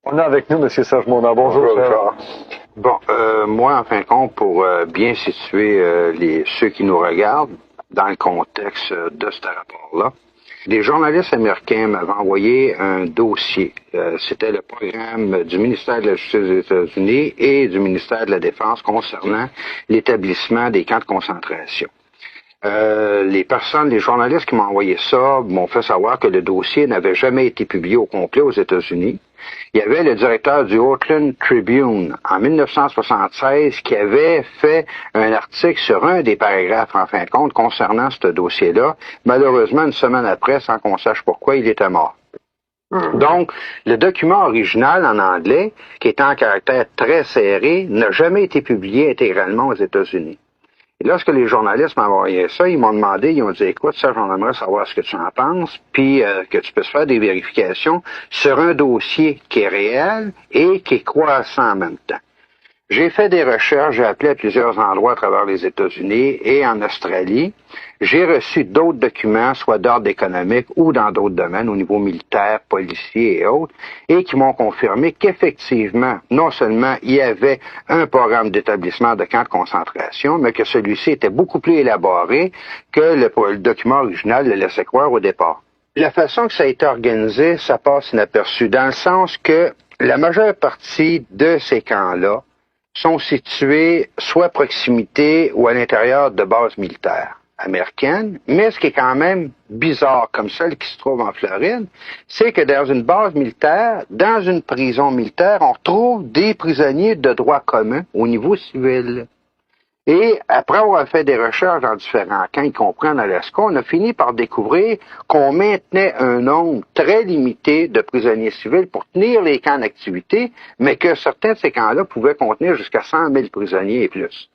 On a avec nous M. Serge Mondin. Bonjour, Serge. Bon, moi, en fin de compte, pour bien situer ceux qui nous regardent dans le contexte de ce rapport-là, des journalistes américains m'avaient envoyé un dossier. C'était le programme du ministère de la Justice des États-Unis et du ministère de la Défense concernant l'établissement des camps de concentration. Les journalistes qui m'ont envoyé ça m'ont fait savoir que le dossier n'avait jamais été publié au complet aux États-Unis. Il y avait le directeur du Oakland Tribune en 1976 qui avait fait un article sur un des paragraphes, en fin de compte, concernant ce dossier-là. Malheureusement, une semaine après, sans qu'on sache pourquoi, il était mort. Donc, le document original en anglais, qui était en caractère très serré, n'a jamais été publié intégralement aux États-Unis. Et lorsque les journalistes m'ont envoyé ça, ils m'ont demandé, ils ont dit, écoute, ça, j'en aimerais savoir ce que tu en penses, puis que tu puisses faire des vérifications sur un dossier qui est réel et qui est croissant en même temps. J'ai fait des recherches, j'ai appelé à plusieurs endroits à travers les États-Unis et en Australie. J'ai reçu d'autres documents, soit d'ordre économique ou dans d'autres domaines, au niveau militaire, policier et autres, et qui m'ont confirmé qu'effectivement, non seulement il y avait un programme d'établissement de camps de concentration, mais que celui-ci était beaucoup plus élaboré que le document original le laissait croire au départ. La façon que ça a été organisé, ça passe inaperçu, dans le sens que la majeure partie de ces camps-là sont situés soit à proximité ou à l'intérieur de bases militaires américaines, mais ce qui est quand même bizarre, comme celle qui se trouve en Floride, c'est que dans une base militaire, dans une prison militaire, on retrouve des prisonniers de droit commun au niveau civil. Et après avoir fait des recherches dans différents camps, y compris en Alaska, on a fini par découvrir qu'on maintenait un nombre très limité de prisonniers civils pour tenir les camps d'activité, mais que certains de ces camps-là pouvaient contenir jusqu'à 100 000 prisonniers et plus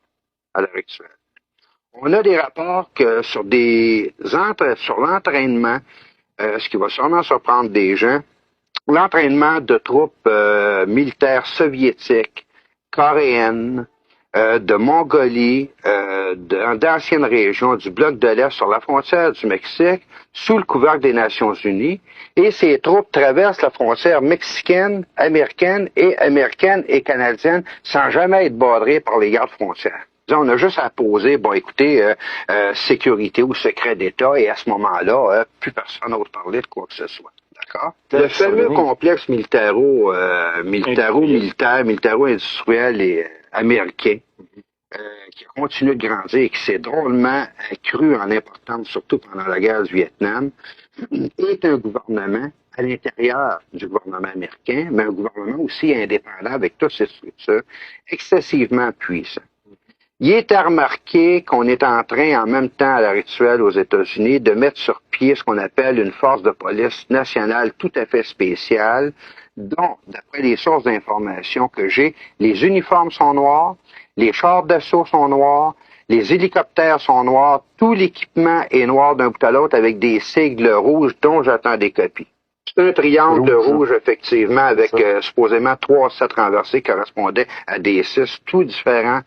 à l'heure actuelle. On a des rapports que sur l'entraînement, ce qui va sûrement surprendre des gens, l'entraînement de troupes militaires soviétiques, coréennes, de Mongolie, d'anciennes régions du bloc de l'Est sur la frontière du Mexique, sous le couvercle des Nations Unies, et ces troupes traversent la frontière mexicaine, américaine et canadienne sans jamais être badrées par les gardes frontières. On a juste à poser, sécurité ou secret d'État, et à ce moment-là, plus personne n'ose parler de quoi que ce soit. D'accord? Le fameux complexe militaro-industriel et américain, qui a continué de grandir et qui s'est drôlement accru en importance, surtout pendant la guerre du Vietnam, est un gouvernement à l'intérieur du gouvernement américain, mais un gouvernement aussi indépendant avec toutes ses structures, excessivement puissant. Il est à remarquer qu'on est en train, en même temps à l'heure actuelle aux États-Unis, de mettre sur pied ce qu'on appelle une force de police nationale tout à fait spéciale, dont, d'après les sources d'information que j'ai, les uniformes sont noirs, les chars d'assaut sont noirs, les hélicoptères sont noirs, tout l'équipement est noir d'un bout à l'autre avec des sigles rouges dont j'attends des copies. C'est un triangle rouge, effectivement, avec supposément 3-7 renversés qui correspondaient à des 6, tout différents,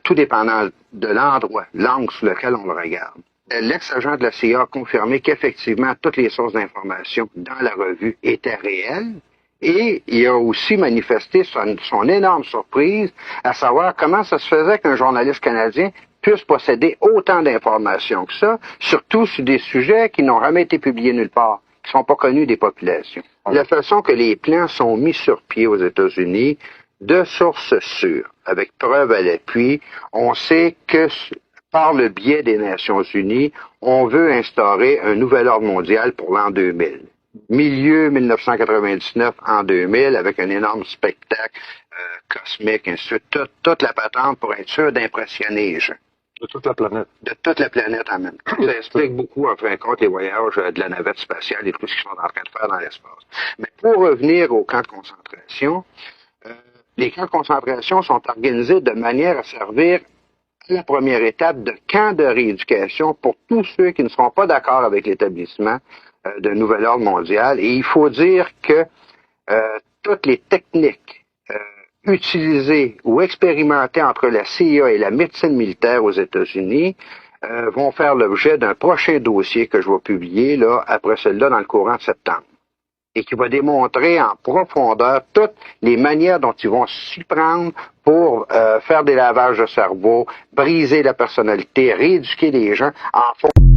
tout dépendant de l'angle sous lequel on le regarde. L'ex-agent de la CIA a confirmé qu'effectivement, toutes les sources d'information dans la revue étaient réelles. Et il a aussi manifesté son énorme surprise à savoir comment ça se faisait qu'un journaliste canadien puisse posséder autant d'informations que ça, surtout sur des sujets qui n'ont jamais été publiés nulle part, qui ne sont pas connus des populations. La façon que les plans sont mis sur pied aux États-Unis, de sources sûres, avec preuve à l'appui, on sait que par le biais des Nations Unies, on veut instaurer un nouvel ordre mondial pour l'an 2000. Milieu 1999 en 2000, avec un énorme spectacle cosmique, ainsi de suite, toute la patente pour être sûr d'impressionner les gens. De toute la planète. De toute la planète en même temps. Ça explique beaucoup, en fin de compte, les voyages de la navette spatiale et tout ce qu'ils sont en train de faire dans l'espace. Mais pour revenir aux camps de concentration, les camps de concentration sont organisés de manière à servir à la première étape de camp de rééducation pour tous ceux qui ne seront pas d'accord avec l'établissement d'un nouvel ordre mondial. Et il faut dire que toutes les techniques utilisées ou expérimentées entre la CIA et la médecine militaire aux États-Unis vont faire l'objet d'un prochain dossier que je vais publier là après celui-là dans le courant de septembre. et qui va démontrer en profondeur toutes les manières dont ils vont s'y prendre pour faire des lavages de cerveau, briser la personnalité, rééduquer les gens en fond.